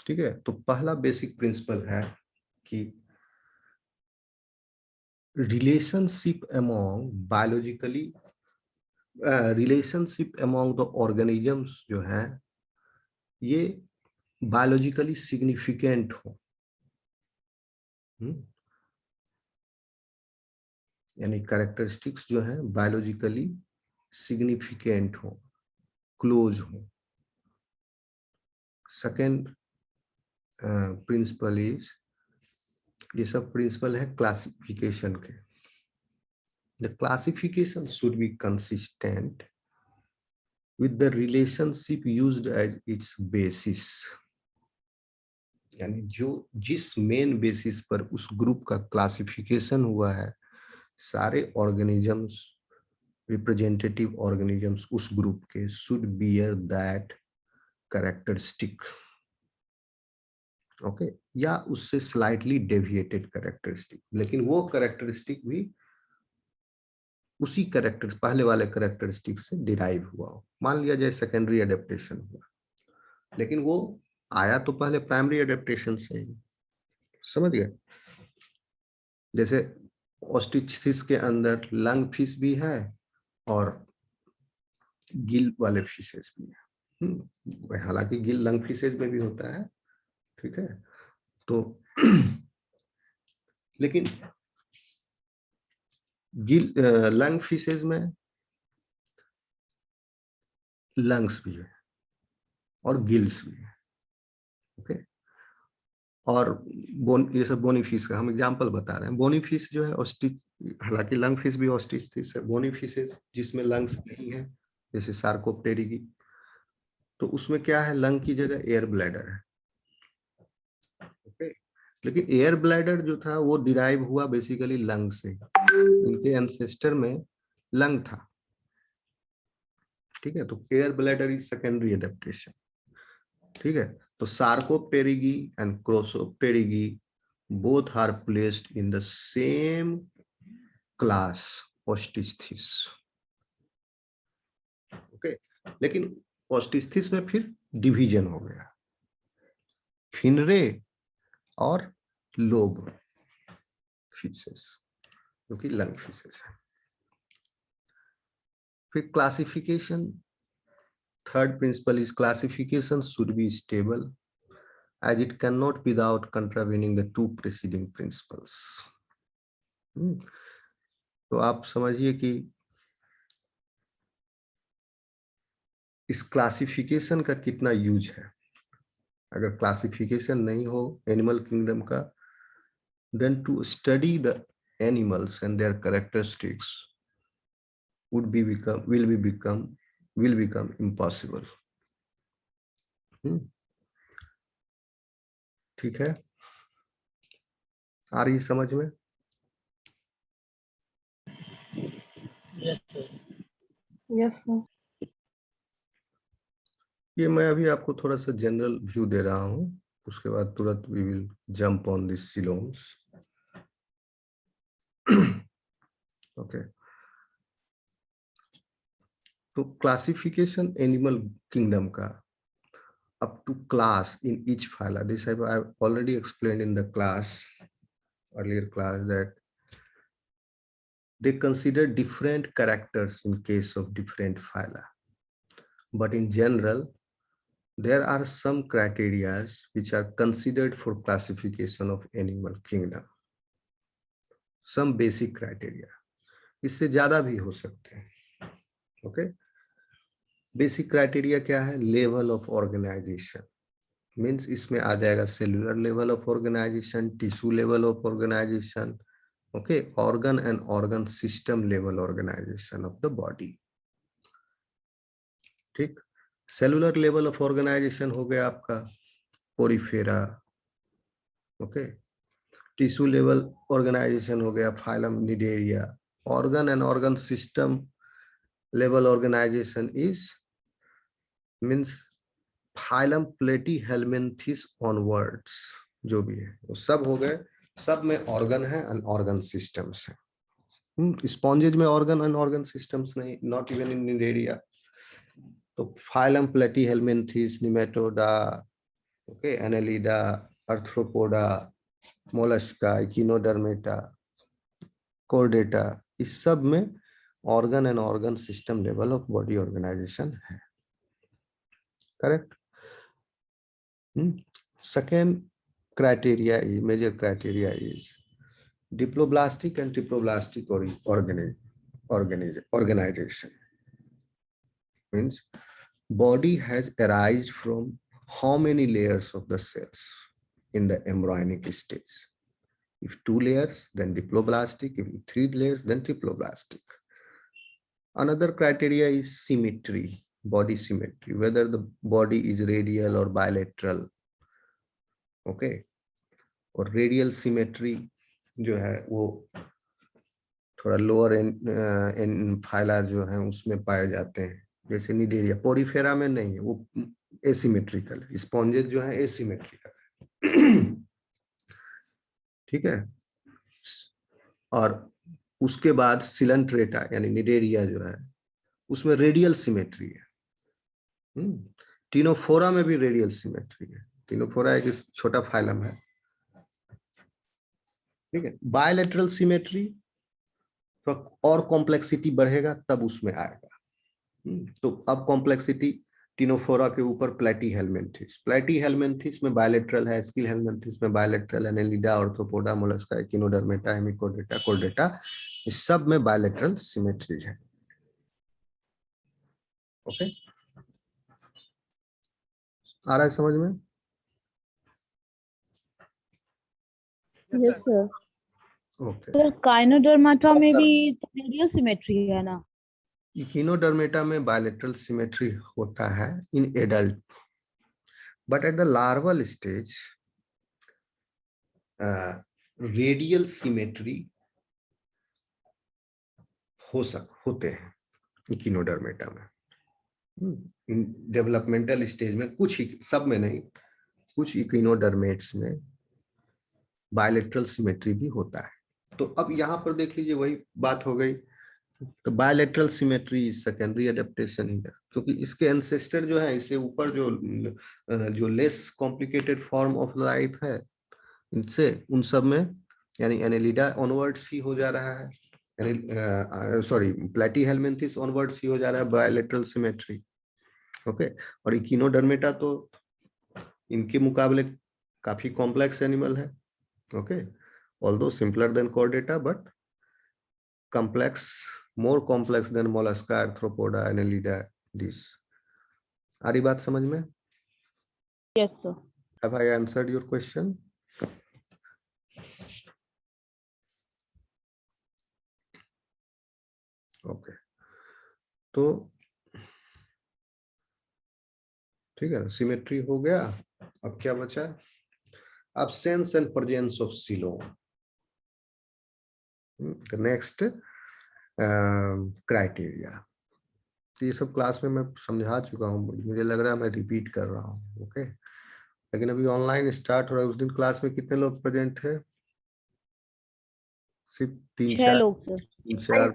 ठीक है, तो पहला बेसिक प्रिंसिपल है कि relationship among biologically relationship among the organisms जो है ये बायोलॉजिकली सिग्निफिकेंट हो, यानी कैरेक्टरिस्टिक्स जो है बायोलॉजिकली सिग्निफिकेंट हो, क्लोज हो। सेकेंड प्रिंसिपल इज, ये सब प्रिंसिपल है क्लासिफिकेशन के। The classification should be consistent with the relationship used as its basis, यानी जो जिस मेन बेसिस पर उस ग्रुप का क्लासिफिकेशन हुआ है, सारे ऑर्गेनिजम्स, रिप्रेजेंटेटिव ऑर्गेनिजम्स उस ग्रुप के should bear that characteristic, okay, या उससे स्लाइटली डेविएटेड कैरेक्टरिस्टिक, लेकिन वो कैरेक्टरिस्टिक भी उसी कैरेक्टर पहले वाले कैरेक्टरिस्टिक से डिराइव हुआ हो। मान लिया जाए सेकेंडरी एडेप्टेशन हुआ, लेकिन वो आया तो पहले प्राइमरी एडेप्टेशन से ही, समझ गए। जैसे ऑस्ट्रिच फिश के अंदर लंग फिश भी है और गिल वाले फिशेस भी है, हालांकि गिल लंग फिशेस में भी होता है, ठीक है, तो लेकिन गिल लंग फिशेस में लंग्स भी है और गिल्स भी है, ओके। और ये सब बोनी फिश का हम एग्जांपल बता रहे हैं। बोनी फिश जो है ऑस्ट्रिच, हालांकि लंग फिश भी ऑस्ट्रिच फिश है, बोनी फिशेस जिसमें लंग्स नहीं है, जैसे सार्कोप्टेरिगी, तो उसमें क्या है, लंग की जगह एयर ब्लैडर है, ओके। लेकिन एयर ब्लैडर जो था वो डिराइव हुआ बेसिकली लंग से, इनके एंसेस्टर में लंग था, ठीक है। तो air bladder is secondary adaptation, ठीक है। तो Sarcopterygii and Crossopterygii both are placed in the same class Ostisthes, okay. लेकिन Ostisthes में फिर डिवीजन हो गया, फिनरे और लोब फिशेस जो कि लंग फिशेस है। फिर classification, third principal is classification should be stable as it cannot be without contravening the two preceding principles. तो आप समझिए कि इस क्लासिफिकेशन का कितना यूज है। अगर क्लासिफिकेशन नहीं हो एनिमल किंगडम का, then to study the animals and their characteristics will become impossible. ठीक है, आ रही समझ में? Yes sir. ये मैं अभी आपको थोड़ा सा जनरल व्यू दे रहा हूँ, उसके बाद तुरंत we will jump on this coeloms, okay. तो क्लासिफिकेशन एनिमल किंगडम का up to class in each phyla, this I've already explained in the earlier class, that they consider different characters in case of different phyla, but in general there are some criteria which are considered for classification of animal kingdom, some basic criteria, इससे ज्यादा भी हो सकते हैं, okay. Basic criteria क्या है? Level of organisation, means इसमें आ जाएगा cellular level of organisation, tissue level of organisation, okay, organ and organ system level organisation of the body, ठीक। सेलुलर लेवल ऑफ ऑर्गेनाइजेशन हो गया आपका Porifera, okay. Tissue level organisation हो गया phylum Cnidaria. Organ and organ system level organisation is means phylum Platyhelminthes onwards, जो भी है वो सब हो गए, सब में ऑर्गन है एंड ऑर्गन सिस्टम्स है। स्पॉन्जेज में ऑर्गन एंड ऑर्गन सिस्टम्स नहीं, नॉट इवन इन एरिया। तो phylum Platyhelminthes, Nematoda, okay, Annelida, Arthropoda, Mollusca, Echinodermata, Chordata, इस सब में organ and organ system level of body organisation है। Correct. Second criteria is major criteria is diploblastic and triploblastic organization. Means body has arised from how many layers of the cells in the embryonic stage. If 2 layers, then diploblastic. If 3 layers, then triploblastic. Another criteria is symmetry, body symmetry, whether the body is radial or bilateral. Okay. और radial symmetry जो है वो थोड़ा lower and phyla जो है उसमें पाए जाते हैं, जैसे निडेरिया। पोरीफेरा में नहीं है, वो एसिमेट्रिकल है। स्पॉन्जेस जो है एसिमेट्रिकल है। ठीक है। और उसके बाद सिलेंट्रेटा यानी निडेरिया जो है उसमें रेडियल सिमेट्री है। टीनोफोरा में भी रेडियल सिमेट्री है। टीनोफोरा एक छोटा फाइलम है। ठीक है। बायलैटरल सिमेट्री तो और कॉम्प्लेक्सिटी बढ़ेगा तब उसमें आएगा। तो अब कॉम्प्लेक्सिटी टिनोफोरा के ऊपर प्लेटी हेलमिन्थिस में बायलैटरल है, स्किल हेलमिन्थिस में bilateral, Annelida, Arthropoda, Mollusca, Echinodermata, Hemichordata, Chordata, इस सब में बायलैटरल सिमेट्री है। ओके, आ रहा है समझ में? Yes, sir. ओके। तो काइनोडर्माटा में भी रेडियल सिमेट्री है ना? इकिनोडर्मेटा में बायलैटरल सिमेट्री होता है in adult, but at the larval stage radial symmetry होते हैं इकिनोडर्मेटा में। डेवलपमेंटल स्टेज में कुछ, सब में नहीं, कुछ इकिनोडर्मेट्स में बायलैटरल सिमेट्री भी होता है। तो अब यहाँ पर देख लीजिए, वही बात हो गई। तो bilateral symmetry is secondary adaptation here, क्योंकि इसके एंसेस्टर जो है, इससे ऊपर जो less complicated form of life है, इनसे उन सब में यानी एनेलिडा ऑनवर्ड्स ही हो जा रहा है, सॉरी प्लेटीहेलमिन्थिस ऑनवर्ड्स ही हो जा रहा है बायलैटरल सिमेट्री। ओके। और इकिनोडर्मेटा तो इनके मुकाबले काफी कॉम्प्लेक्स एनिमल है। Okay, although simpler than Chordata but complex, more complex than mollusca, arthropoda, annelida, these. आ रही बात समझ में? Yes, sir. Have I answered your question? Okay. तो ठीक है ना, सिमेट्री हो गया। अब क्या बचा? Absence and presence of coelom. The next criteria. ये सब क्लास में मैं समझा चुका हूँ, मुझे लग रहा है मैं रिपीट कर रहा हूँ। ओके, लेकिन अभी ऑनलाइन स्टार्ट हो रहा है। उस दिन क्लास में कितने लोग प्रेजेंट थे? सिर्फ 6 लोग सर। 3-4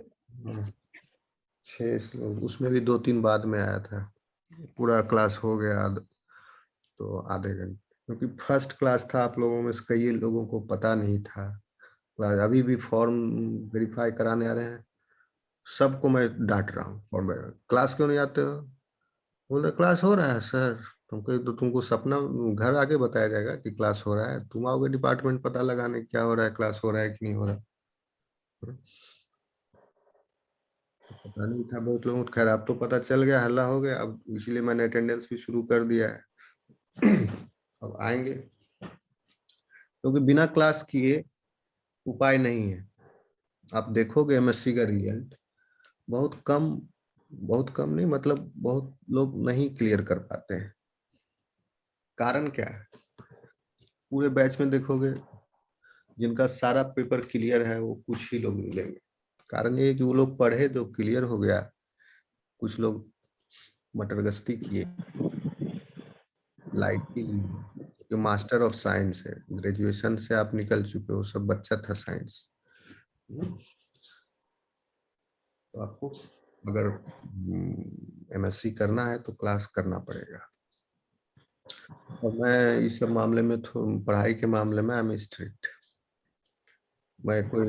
6 लोग, उसमें भी 2-3 बाद में आया था। पूरा क्लास हो गया तो आधे घंटे, क्योंकि फर्स्ट क्लास था, आप लोगों में से कई लोगों को पता नहीं था। अभी भी फॉर्म वेरीफाई कराने आ रहे हैं, सबको मैं डांट रहा हूँ। और क्लास क्यों नहीं आते हो? बोल रहे क्लास हो रहा है सर। तुमको सपना घर आके बताया जाएगा कि क्लास हो रहा है, तुम आओगे डिपार्टमेंट पता लगाने क्या हो रहा है, क्लास हो रहा है कि नहीं हो रहा है। पता नहीं था बहुत लोगों को। खैर अब तो पता चल गया, हल्ला हो गया, अब इसीलिए मैंने अटेंडेंस भी शुरू कर दिया है। अब आएंगे, क्योंकि बिना क्लास किए उपाय नहीं है। आप देखोगे एमएससी का रिजल्ट बहुत कम नहीं, मतलब बहुत लोग नहीं क्लियर कर पाते हैं। कारण क्या है? पूरे बैच में देखोगे जिनका सारा पेपर क्लियर है वो कुछ ही लोग मिलेंगे। कारण ये कि वो लोग पढ़े तो क्लियर हो गया, कुछ लोग मटरगस्ती किए, लाइटली, जो मास्टर ऑफ साइंस है, ग्रेजुएशन से आप निकल चुके हो, सब बच्चा था साइंस। तो आपको अगर एमएससी करना है तो क्लास करना पड़ेगा। और मैं इस सब मामले में पढ़ाई के मामले में आई एम स्ट्रिक्ट। मैं कोई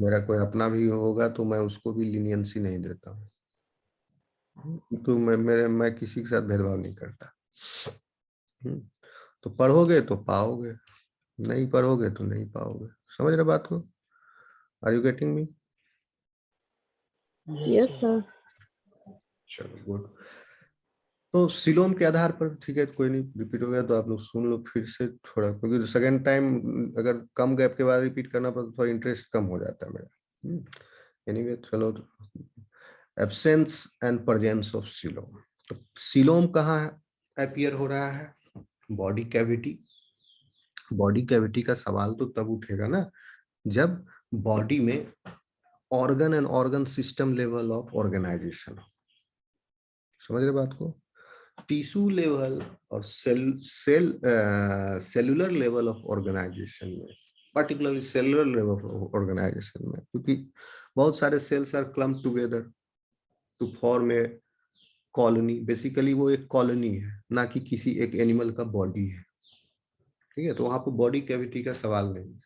मेरा कोई अपना भी होगा तो मैं उसको भी लीनियंसी नहीं देता हूँ, तो मैं किसी के साथ भेदभाव नहीं करता। तो पढ़ोगे तो पाओगे, नहीं पढ़ोगे तो नहीं पाओगे। समझ रहे बात को? Are you getting me? Yes, sir. चलो गुड। तो सिलोम के आधार पर ठीक है, कोई नहीं, रिपीट हो गया तो आप लोग सुन लो फिर से थोड़ा, क्योंकि सेकंड टाइम अगर कम गैप के बाद रिपीट करना पड़ता तो थोड़ा इंटरेस्ट कम हो जाता है मेरा। एनीवे चलो, absence and presence of coelom. तो सिलोम कहाँ अपीयर हो रहा है? Body cavity. बॉडी कैविटी का सवाल तो तब उठेगा ना जब बॉडी में organ and organ system level of organisation. समझ रहे बात को? टिश्यू लेवल और सेलुलर लेवल ऑफ ऑर्गेनाइजेशन में, particularly cellular level of organisation में, क्योंकि बहुत सारे cells are clump together to form a colony. Basically वो एक कॉलोनी है, ना कि किसी एक एनिमल का बॉडी है। ठीक है, तो वहां पर बॉडी कैविटी का सवाल नहीं है।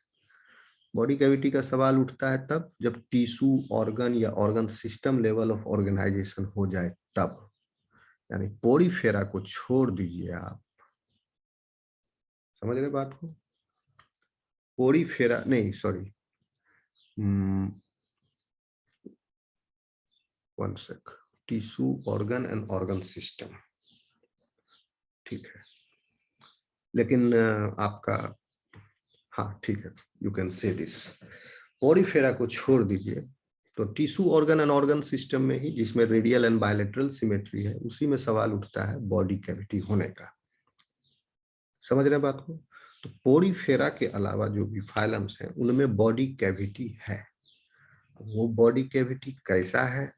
बॉडी कैविटी का सवाल उठता है तब जब टिश्यू, ऑर्गन या organ system level of organisation हो जाए तब, यानी पोरीफेरा को छोड़ दीजिए आप। समझ रहे बात को? पोरीफेरा नहीं, sorry, one sec, tissue, organ and organ system, ठीक है। लेकिन आपका, हाँ ठीक है, you can say this. Porifera को छोड़ दीजिए, तो tissue, organ and organ system में ही, जिसमें रेडियल एंड बायलैटरल सिमेट्री है, उसी में सवाल उठता है बॉडी कैविटी होने का। समझ रहे हैं बात को? तो पोरीफेरा के अलावा जो भी फाइलम्स हैं उनमें बॉडी कैविटी है। वो बॉडी कैविटी कैसा है?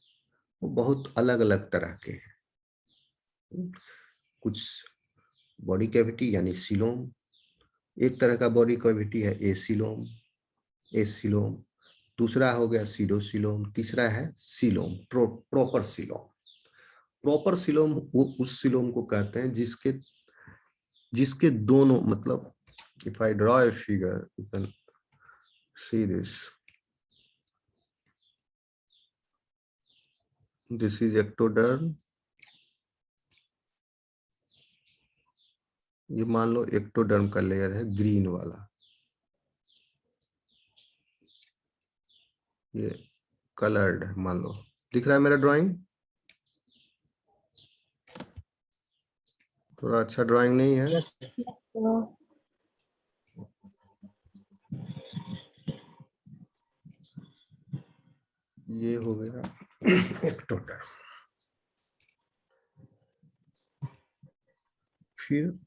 वो बहुत अलग अलग तरह के हैं। कुछ बॉडी कैविटी यानी सिलोम, एक तरह का बॉडी कैविटी है एसिलोम, एसिलोम। दूसरा हो गया सीडोसिलोम, तीसरा है coelom, proper coelom. Proper coelom वो उस सिलोम को कहते हैं जिसके दोनों, मतलब if I draw a figure you can see this, this is ectoderm. ये मान लो एक्टोडर्म का लेयर है ग्रीन वाला, ये कलर्ड है, मान लो। दिख रहा है मेरा ड्राइंग? थोड़ा अच्छा ड्राइंग नहीं है? Yes, sir. ये हो गया एक्टोडर्म। फिर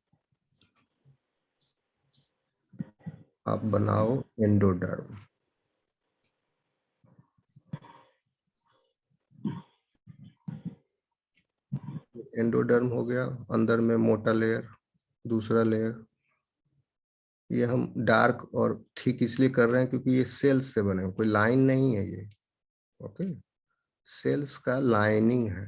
आप बनाओ एंडोडर्म। एंडोडर्म हो गया, अंदर में मोटा लेयर, दूसरा लेयर। ये हम डार्क और थिक इसलिए कर रहे हैं क्योंकि ये सेल्स से बने, कोई लाइन नहीं है ये। ओके, सेल्स का लाइनिंग है।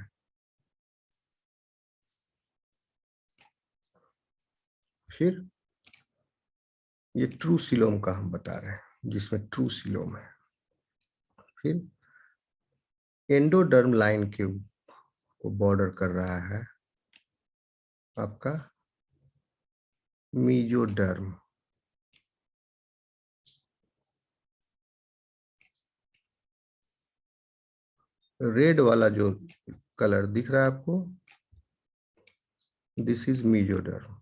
फिर ये ट्रू सिलोम का हम बता रहे हैं, जिसमें ट्रू सिलोम है। फिर एंडोडर्म लाइन के को बॉर्डर कर रहा है आपका मीजोडर्म। रेड वाला जो कलर दिख रहा है आपको, दिस इज मीजोडर्म।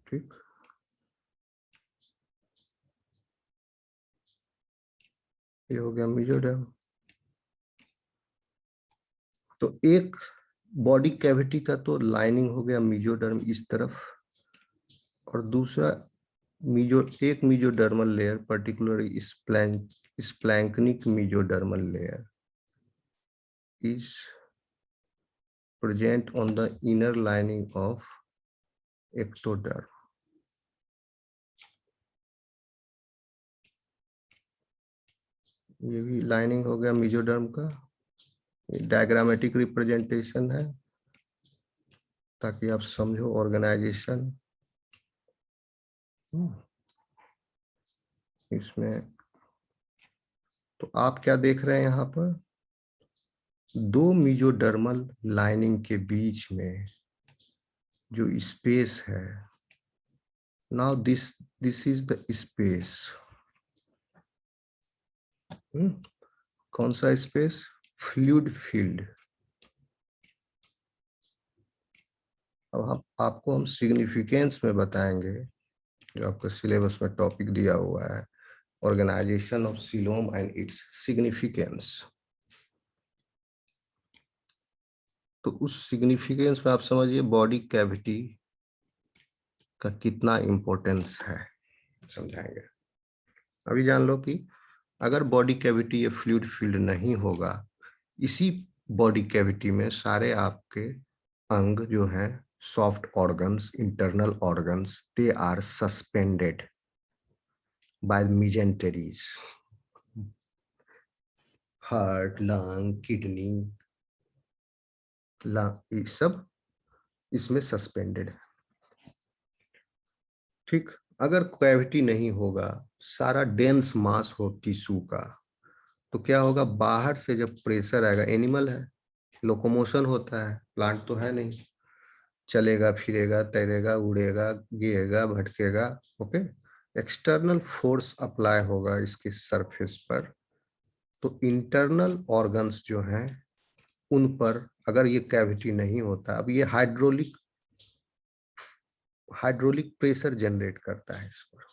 ठीक, ये हो गया मीजोडर्म। तो एक बॉडी कैविटी का तो लाइनिंग हो गया मीजोडर्म इस तरफ, और दूसरा एक mesodermal layer, particularly splanchnic mesodermal layer is present on the inner lining of ectoderm. ये भी लाइनिंग हो गया मेसोडर्म का। डायग्रामेटिक रिप्रेजेंटेशन है ताकि आप समझो ऑर्गेनाइजेशन। इसमें तो आप क्या देख रहे हैं यहाँ पर, दो मेसोडर्मल लाइनिंग के बीच में जो स्पेस है, now this is the space. कौन सा स्पेस? Fluid field. अब आपको हम सिग्निफिकेंस में बताएंगे, जो आपका सिलेबस में टॉपिक दिया हुआ है, organization of coelom and its significance. तो उस सिग्निफिकेंस में आप समझिए बॉडी कैविटी का कितना इंपॉर्टेंस है, समझाएंगे। अभी जान लो कि अगर बॉडी कैविटी या फ्लूइड फील्ड नहीं होगा, इसी बॉडी कैविटी में सारे आपके अंग जो हैं, soft organs, internal organs, they are suspended by mesenteries, heart, lung, kidney, ये सब इसमें सस्पेंडेड है। ठीक, अगर कैविटी नहीं होगा, सारा डेंस मास हो टिश्यू का, तो क्या होगा, बाहर से जब प्रेशर आएगा, एनिमल है, लोकोमोशन होता है, प्लांट तो है नहीं, चलेगा फिरेगा तैरेगा उड़ेगा गिरेगा भटकेगा, ओके, एक्सटर्नल फोर्स अप्लाई होगा इसके सरफेस पर, तो इंटरनल ऑर्गन्स जो हैं उन पर अगर ये कैविटी नहीं होता, अब ये हाइड्रोलिक प्रेशर जनरेट करता है इस पर।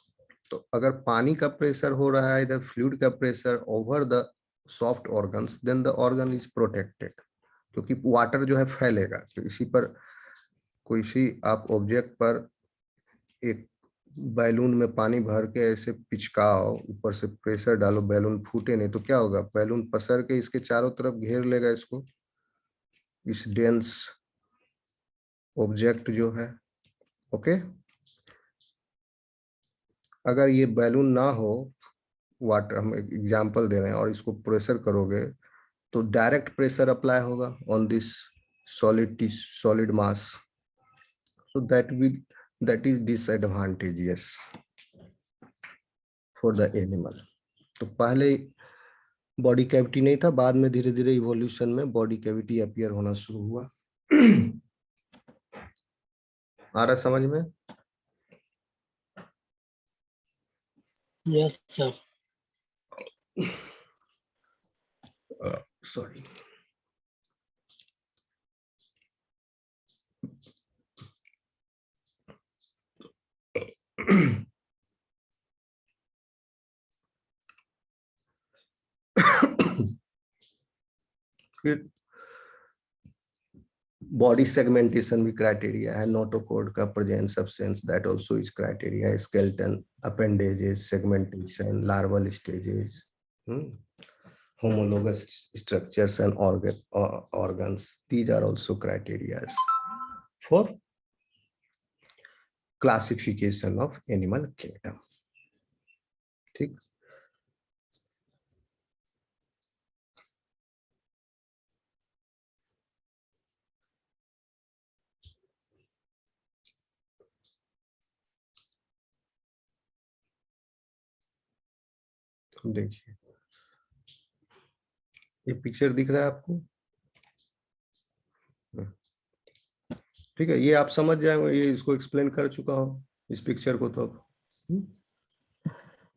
तो अगर पानी का प्रेशर हो रहा है, इधर फ्लूइड का pressure over the soft organs, then the organ is protected, क्योंकि वाटर जो है फैलेगा। तो इसी पर कोई सी आप ऑब्जेक्ट पर एक बैलून में पानी भर के ऐसे पिचकाओ, ऊपर से प्रेशर डालो, बैलून फूटे नहीं, तो क्या होगा, बैलून पसर के इसके चारों तरफ घेर लेगा इसको, इस डेंस ऑब्जेक्ट जो है, ओके। अगर ये बैलून ना हो, वाटर, हम एग्जांपल दे रहे हैं, और इसको प्रेशर करोगे तो डायरेक्ट प्रेशर अप्लाई होगा on this solid mass, so that is disadvantageous for the animal. तो पहले बॉडी कैविटी नहीं था, बाद में धीरे धीरे इवोल्यूशन में बॉडी कैविटी अपीयर होना शुरू हुआ। आ रहा समझ में? Yes, sir. सॉरी। फिर बॉडी सेगमेंटेशन भी क्राइटेरिया है, नोटोकॉर्ड का presence absence, that also is criteria, skeleton, appendages, segmentation, larval stages, homologous structures and organs, these are also criteria for classification of animal kingdom। ठीक, देखिए ये picture दिख रहा है आपको, ठीक है, ये आप समझ जाएंगे, ये इसको एक्सप्लेन कर चुका हूँ इस पिक्चर को। तो अब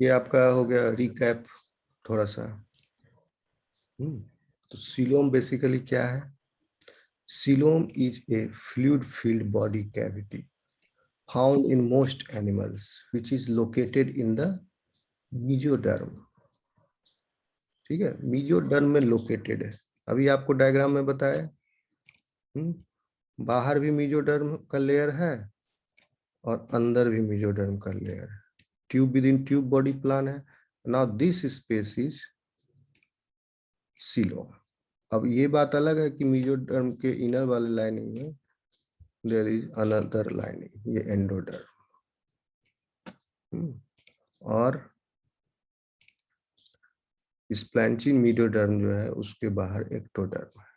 ये आपका हो गया रिकैप थोड़ा सा। तो सीलोम बेसिकली क्या है? Coelom is a fluid field body cavity found in most animals which is located in the mesoderm. ठीक है, मेसोडर्म में लोकेटेड है। अभी आपको डायग्राम में बताया, बाहर भी मेसोडर्म का लेयर है और अंदर भी मेसोडर्म का लेयर है, tube within tube body plan है। Now this space is coelom. अब ये बात अलग है कि मेसोडर्म के इनर वाले लाइनिंग में देयर इज अनदर लाइनिंग, ये एंडोडर्म। और स्प्लैंचिन मीडियोडर्म जो है उसके बाहर एक्टोडर्म है।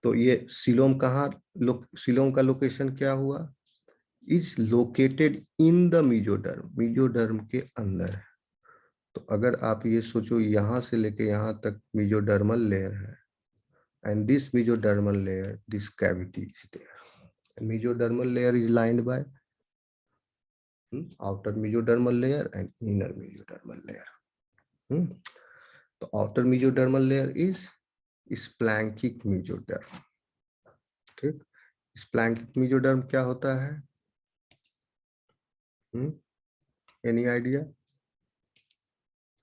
तो ये सीलोम कहाँ, सीलोम का लोकेशन क्या हुआ, इज लोकेटेड इन द मीडियोडर्म, मीडियोडर्म के अंदर है। तो अगर आप ये सोचो यहां से लेके यहां तक मीडियोडर्मल लेयर है, and this mesodermal layer, this cavity is there, mesodermal layer is lined by outer mesodermal layer and inner mesodermal layer. तो outer mesodermal layer is splanchnic mesoderm. ठीक, splanchnic mesoderm क्या होता है? Any idea?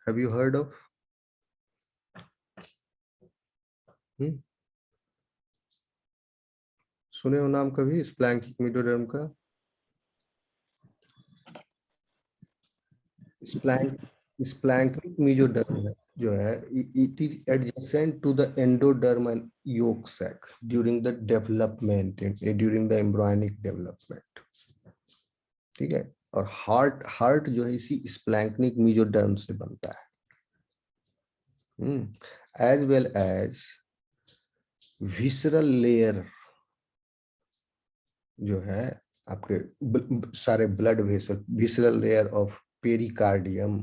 Have you heard of? सुने हो नाम कभी splanchnic mesoderm का? splanchnic mesoderm है जो है, it is adjacent to the endoderm and yolk sac during the development, during the embryonic development. ठीक है, और हार्ट जो है इसी स्प्लैंक्निक मेसोडर्म से बनता है, as well as visceral layer जो है आपके सारे blood vessel, visceral layer of pericardium,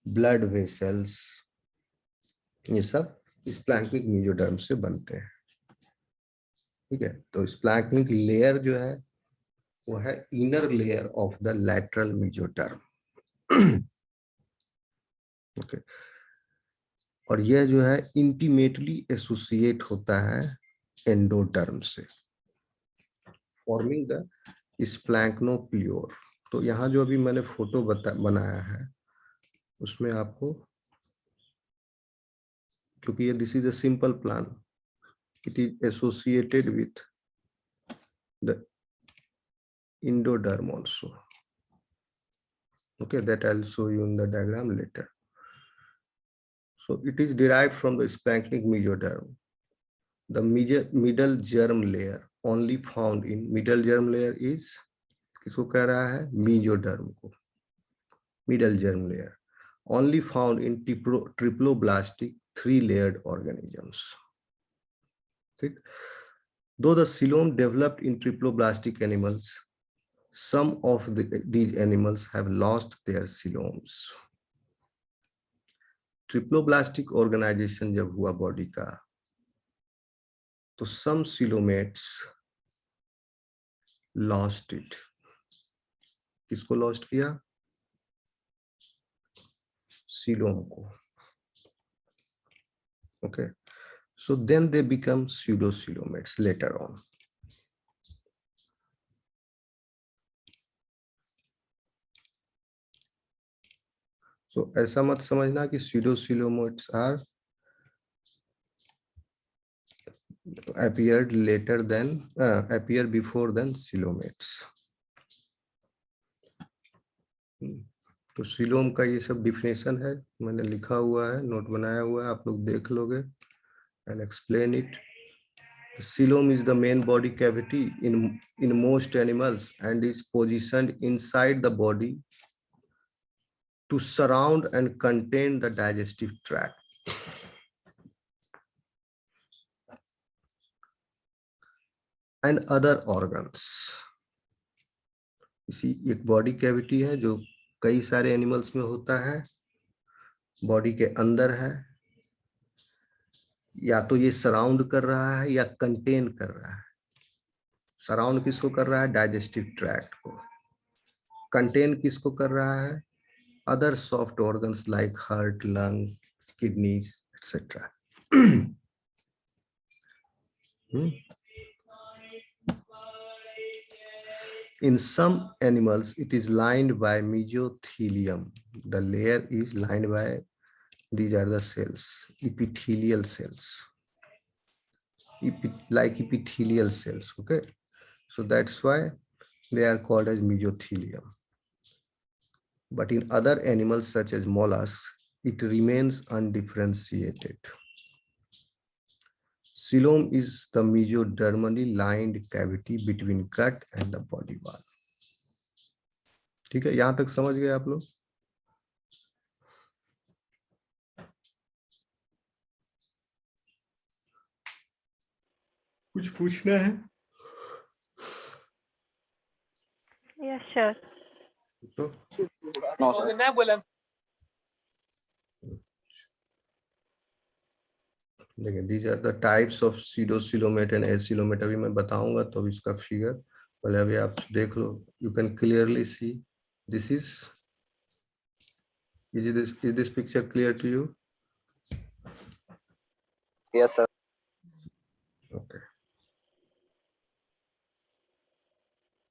blood vessels, ये सब स्प्लैंक्निक मेसोडर्म से बनते हैं। ठीक है, तो स्प्लैंक्निक लेयर जो है वो है inner layer of the lateral mesoderm. Okay, और यह जो है इंटीमेटली एसोसिएट होता है एंडोडर्म से, फॉर्मिंग द स्प्लैंक्नोप्लियोर। तो यहाँ जो अभी मैंने फोटो बनाया है उसमें आपको, क्योंकि ये this is a simple plan, it is associated with the endoderm also. Okay, that I'll show you in the diagram later. So it is derived from the splanchnic mesoderm. The middle germ layer only found in middle germ layer is, किसको कह रहा है, mesoderm को, middle germ layer only found in triploblastic 3-layered organisms. ठीक, though the coelom developed in triploblastic animals, some of these animals have lost their coeloms. Triploblastic organisation जब हुआ body का, तो सम सीलोमेट्स लॉस्ट इट। किसको lost किया? Coelom को। Okay, so then they become pseudocoelomates later on. So ऐसा मत समझना कि pseudocoelomates are appeared later than appear before than coelomates. तो सीलोम का ये सब डिफिनेशन है, मैंने लिखा हुआ है, नोट बनाया हुआ है, आप लोग देख लोगे। I'll explain it. The coelom is the main body cavity in most animals and is positioned inside the body to surround and contain the digestive tract. And other organs. इसी एक बॉडी कैविटी है जो कई सारे animals में होता है, body के अंदर है, या तो ये सराउंड कर रहा है या कंटेन कर रहा है। सराउंड किसको कर रहा है? डाइजेस्टिव ट्रैक्ट को। कंटेन किसको कर रहा है? Other soft organs like heart, lung, kidneys etcetera. In some animals, it is lined by mesothelium. The layer is lined by, these are the cells, epithelial cells, like epithelial cells. Okay, so that's why they are called as mesothelium. But in other animals such as mollusks, it remains undifferentiated. Coelom is the mesodermally lined cavity between gut and the body wall. ठीक है, यहां तक समझ गए आप लोग? कुछ पूछना है Yes, sure. तो No, sir. देखिए, these are the types of pseudocoelomate and acylomate. अभी मैं बताऊंगा तो अभी इसका फिगर पहले अभी आप देख लो. You can clearly see this is this picture clear to you? Yes, sir. Okay.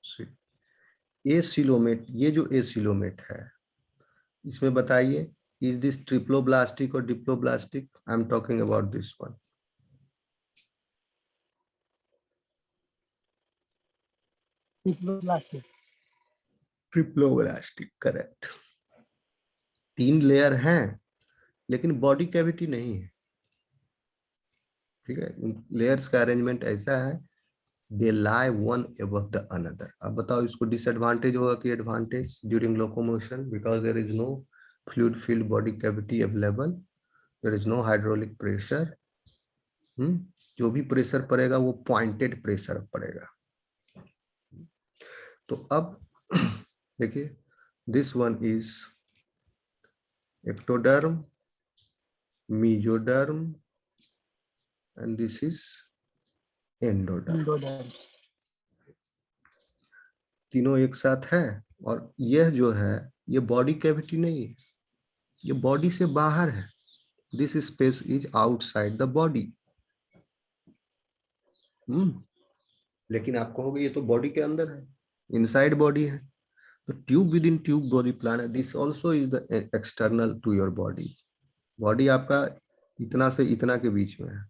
See, acylomate, ये जो acylomate है इसमें बताइए, is this triploblastic or diploblastic? I am talking about this one. Triploblastic, correct. 3 layer हैं लेकिन body cavity नहीं है. ठीक है, लेयर्स का अरेंजमेंट ऐसा है, they lie one above the another. अब बताओ इसको डिसएडवांटेज होगा कि advantage? During locomotion, because there is no fluid filled body cavity available, there is no hydraulic pressure. जो भी प्रेशर पड़ेगा वो पॉइंटेड प्रेशर पड़ेगा. तो अब देखिए, this one is ectoderm, mesoderm, and this is endoderm. तीनों एक साथ है. और यह जो है ये बॉडी कैविटी नहीं है, ये बॉडी से बाहर है. This space is outside the body. लेकिन आप कहोगे ये तो बॉडी के अंदर है, इनसाइड बॉडी है. तो tube within tube body plan है. This also is the external to your body. Body आपका इतना से इतना के बीच में है.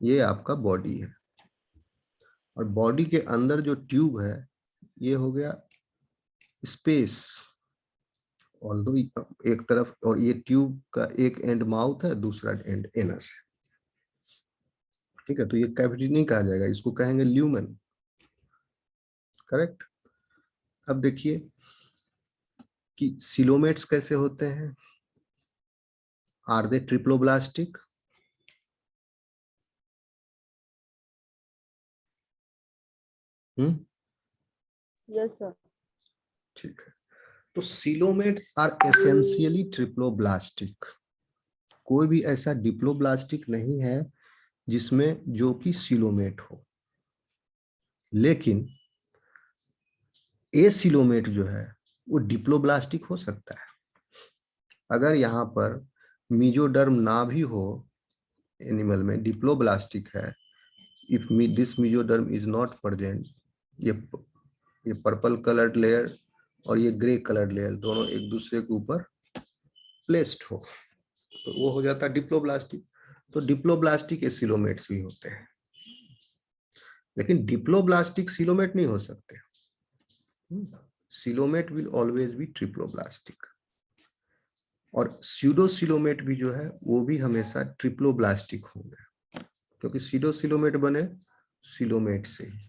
ये आपका बॉडी है. और बॉडी के अंदर जो ट्यूब है ये हो गया स्पेस. ऑल्दो एक तरफ, और ये ट्यूब का एक एंड माउथ है, दूसरा एंड एनस है. ठीक है, तो ये कैविटी नहीं कहा जाएगा, इसको कहेंगे ल्यूमेन. करेक्ट. अब देखिए कि सिलोमेट्स कैसे होते हैं. Are they triploblastic? Yes, sir. ठीक है, तो सिलोमेट्स आर एसेंशियली ट्रिप्लोब्लास्टिक. कोई भी ऐसा डिप्लोब्लास्टिक नहीं है जिसमें जो कि सिलोमेट हो. लेकिन एसिलोमेट जो है वो डिप्लोब्लास्टिक हो सकता है. अगर यहाँ पर मेसोडर्म ना भी हो एनिमल में, डिप्लोब्लास्टिक है. If this mesoderm is not present, ये पर्पल कलर्ड लेयर और ये ग्रे कलर्ड लेयर दोनों एक दूसरे के ऊपर प्लेस्ड हो तो वो हो जाता है डिप्लोब्लास्टिक. तो डिप्लोब्लास्टिक एसिलोमेट्स भी होते हैं, लेकिन डिप्लोब्लास्टिक सिलोमेट नहीं हो सकते. Coelomate will always be triploblastic. और स्यूडोसिलोमेट भी जो है वो भी हमेशा ट्रिप्लोब्लास्टिक होंगे, क्योंकि स्यूडोसिलोमेट बने सिलोमेट से ही.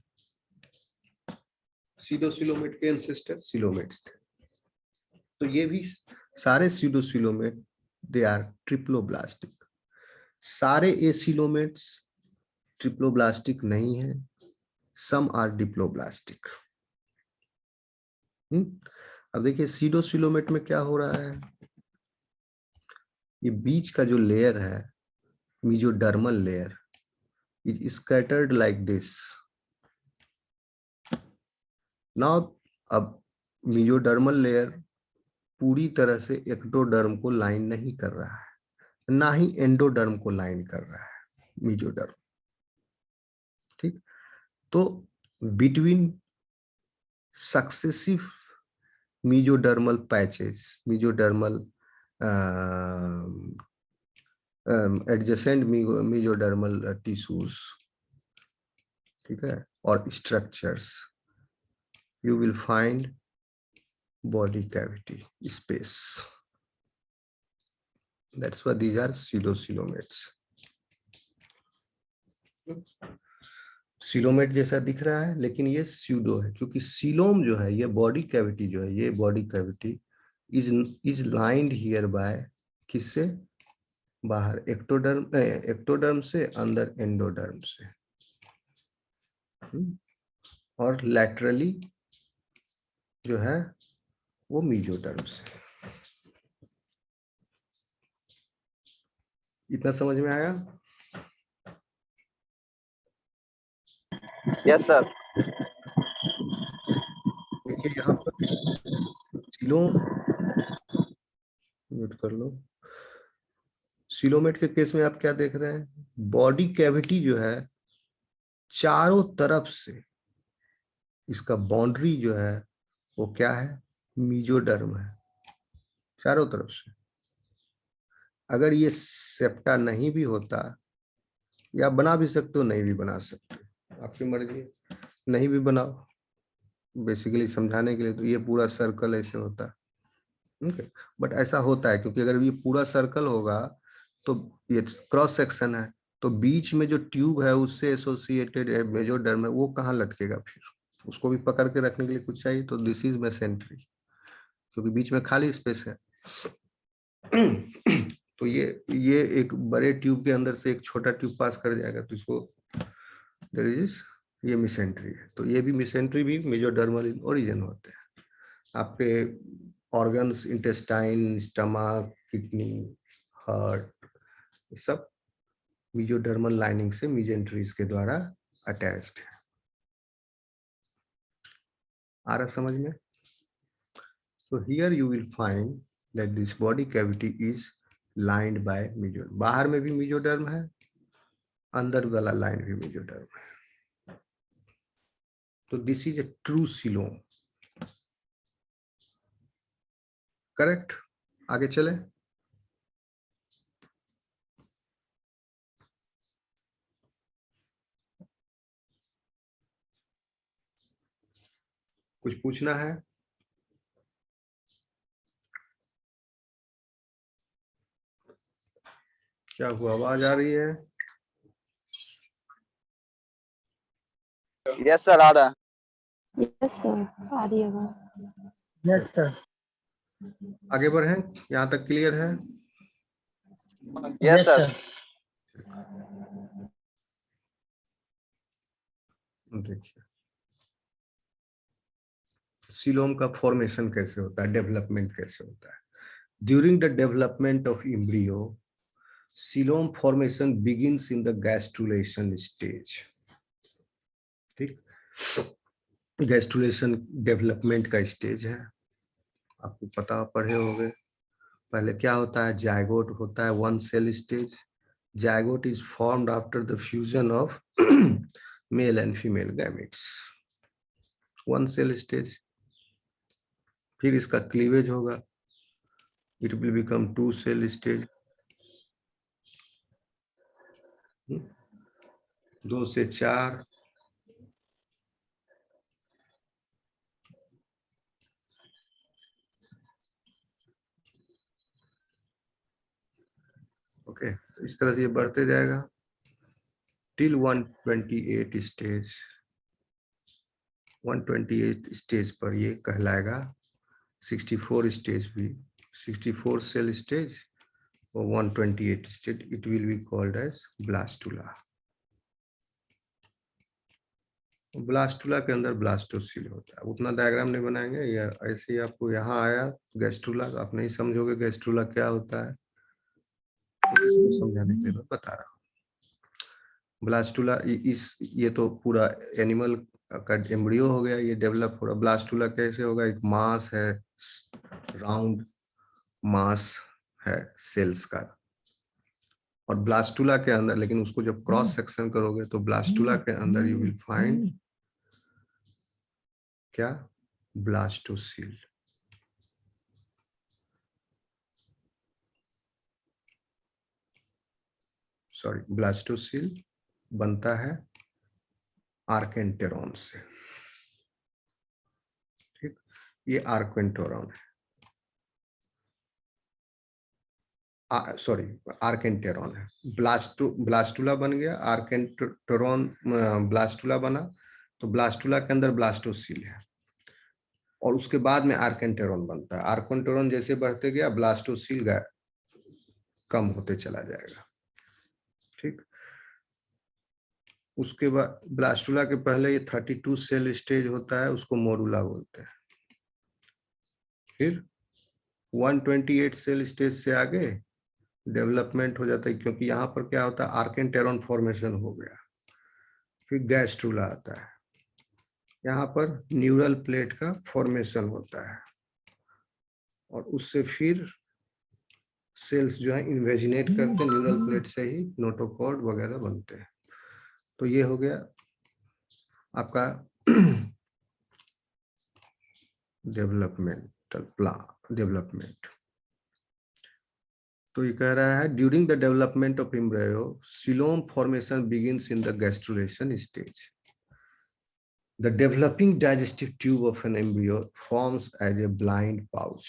स्यूडोसिलोमेट के एंसेस्टर सिलोमेट्स थे. तो ये भी सारे स्यूडोसिलोमेट दे आर ट्रिप्लोब्लास्टिक. सारे एसिलोमेट्स ट्रिप्लोब्लास्टिक नहीं है, सम आर डिप्लोब्लास्टिक. अब देखिए स्यूडोसिलोमेट में क्या हो रहा है. ये बीच का जो लेयर है, mesodermal layer, is scattered like this. Now अब मेसोडर्मल लेयर पूरी तरह से एक्टोडर्म को लाइन नहीं कर रहा है, ना ही एंडोडर्म को लाइन कर रहा है मेसोडर्म. ठीक, तो between successive mesodermal patches, mesodermal adjacent mesodermal tissues, ठीक है, और structures, you will find body cavity space. That's why these are pseudocoelomates. Coelomate जैसा दिख रहा है लेकिन ये स्यूडो है, क्योंकि सिलोम जो है, ये बॉडी कैविटी जो है, ये body cavity is lined here bye किससे? बाहर एक्टोडर्म से, अंदर एंडोडर्म से। और लैटरली जो है वो मीजोडर्म से। इतना समझ में आया? Yes, sir. देखिए यहाँ पर सिलोम, म्यूट कर लो। सिलोमेट के केस में आप क्या देख रहे हैं? बॉडी कैविटी जो है चारों तरफ से इसका बाउंड्री जो है वो क्या है? मीजोडर्म है, चारों तरफ से। अगर ये सेप्टा नहीं भी होता, या बना भी सकते हो, नहीं भी बना सकते, आपकी मर्जी है, नहीं भी बनाओ। बेसिकली समझाने के लिए तो ये पूरा सर्कल ऐसे होता है, ओके। बट ऐसा होता है क्योंकि अगर ये पूरा सर्कल होगा तो ये क्रॉस सेक्शन है, तो बीच में जो ट्यूब है उससे एसोसिएटेड है मेजोडर्म है, वो कहाँ लटकेगा? फिर उसको भी पकड़ के रखने के लिए कुछ चाहिए, तो दिस इज मेसेंट्री, क्योंकि बीच में खाली स्पेस है। तो ये एक बड़े ट्यूब के अंदर से एक छोटा ट्यूब पास कर जाएगा, तो इसको देयर इज, ये मिसेंट्री है। तो ये भी मिसेंट्री भी मेजोडर्मल ओरिजिन होते हैं। आपके organs, intestine, stomach, kidney, heart, ये सब मेजोडर्मल लाइनिंग से मिजेंट्रीज के द्वारा अटैच्ड है। आ रहा समझ में? So here you will find that this body cavity is lined by mesoderm. बाहर में भी मेजोडर्म है, अंदर वाला लाइन भी मेजोडर्म है। तो this is a true coelom. Correct? आगे चले। कुछ पूछना है? क्या हुआ, आवाज आ रही है? Yes, sir. आ रहा है। Yes, sir. आ रही है आवाज। Yes, sir. आगे बढ़े, यहाँ तक क्लियर है? Yes, sir. देखिए सिलोम का फॉर्मेशन कैसे होता है, डेवलपमेंट कैसे होता है। During the development of embryo, coelom formation begins in the gastrulation stage. ठीक, गैस्ट्रुलेशन डेवलपमेंट का स्टेज है, आपको पता, पढ़े होंगे। पहले क्या होता है? जायगोट होता है, one cell stage. Zygote is formed after the fusion of male and female gametes, one cell stage. फिर इसका क्लीवेज होगा, it will become two cell stage, 2 से 4, ओके। इस तरह से ये बढ़ते जाएगा टिल 128 स्टेज। 128 स्टेज पर ये कहलाएगा 64 स्टेज भी, 64 सेल स्टेज और 128 stage, it will be called as blastula. Blastula के अंदर ब्लास्टोसिल होता है। उतना डायग्राम नहीं बनाएंगे, या ऐसे ही आपको यहाँ आया गैस्ट्रुला, आप नहीं समझोगे गैस्ट्रुला क्या होता है, इसको समझाने के लिए मैं बता रहा हूँ। ब्लास्टुला इस, ये तो पूरा एनिमल का एम्ब्रियो हो गया, ये डेवलप हो रहा। ब्लास्टुला कैसे होगा? एक मास है, राउंड मास है सेल्स का, और ब्लास्टुला के अंदर, लेकिन उसको जब क्रॉस सेक्शन करोगे तो ब्लास्टुला के अंदर यू विल फाइंड क्या? ब्लास्टोसिल। सॉरी, ब्लास्टोसिल बनता है आर्केंटेरॉन से। ठीक, ये आर्केंटेरॉन है, सॉरी आर्केंटेरॉन है। ब्लास्टुला बन गया, आर्केंटेरॉन ब्लास्टुला बना, तो ब्लास्टुला के अंदर ब्लास्टोसिल है, और उसके बाद में आर्केंटेरॉन बनता है। आर्केंटेरॉन जैसे बढ़ते गया, ब्लास्टोसिल कम होते चला जाएगा। ठीक, उसके बाद ब्लास्टुला के पहले ये 32 सेल स्टेज होता है, उसको मोडुला बोलते हैं। फिर 128 सेल स्टेज से आगे डेवलपमेंट हो जाता है, क्योंकि यहाँ पर क्या होता है, आर्केंटेरॉन फॉर्मेशन हो गया। फिर गैस्ट्रुला आता है, यहाँ पर न्यूरल प्लेट का फॉर्मेशन होता है, और उससे फिर सेल्स जो है इन्वेजिनेट करते हैं, न्यूरल प्लेट से ही नोटोकॉर्ड वगैरह बनते हैं। तो ये हो गया आपका डेवलपमेंट। तो ये कह रहा है during the development of embryo coelom formation begins in the gastrulation stage. The developing digestive tube of an embryo forms as a blind pouch.